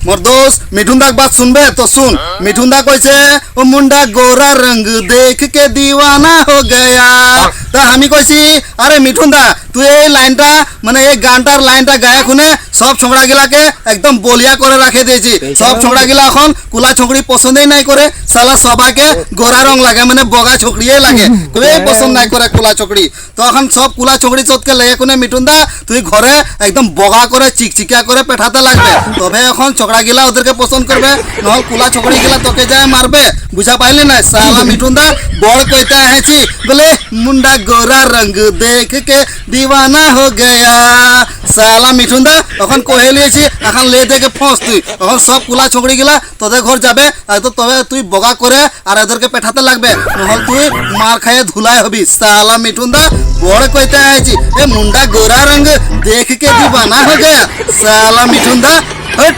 मोर दोस्त मिठुन दा बात सुनबे तो सुन। मिठुन दा कइसे ओ मुंडा गोरा रंग देख के दीवाना हो गया। तो हमी कइसी अरे मिठुन दा तू এই লাইনটা মানে এই গানটার লাইনটা গায়ে খুনে সব ছোকরা গিলাকে একদম বলিয়া করে রাখে দিয়েছি। সব ছোকরা গিলা এখন কুলা ছোকরি পছন্দই নাই করে, সালা সবাইকে গোরা রং লাগে মানে বগা ছোকরিয়ে লাগে, কেউই পছন্দ নাই করে কুলা ছোকরি। তো এখন সব কুলা ছোকরি চতকে লেগে কোনে মিঠুন দা তুই ঘরে একদম বগা করে চিকচিকিয়া করে পেঠাতে লাগবে, তবে এখন ছোকরা গিলা ওদেরকে পছন্দ করবে, নহল কুলা ছোকরি গিলা তোকে যায় মারবে। বুঝা পাইলি না সালা মিঠুন দা বড় কইতে আছি বলে মুন্ডা গোরা রঙ দেখ কে দিওয়ানা হো গয়া। সালা মিঠুন দা এখন কহে লিয়েছি এখন লে থেকে ফস তুই এখন সব কুলা ছোকরি গিলা তোদের ঘর যাবে আর তো তবে তুই বগা করে আর এদেরকে পেঠাতে লাগবে, নহল তুই মার খাইয়ে ধুলাই হবি। সালা মিঠুন দা বড় কইতে আছি এ মুন্ডা গোরা রঙ দেখ কে দিওয়ানা হো গয়া। সালা মিঠুন দা হট।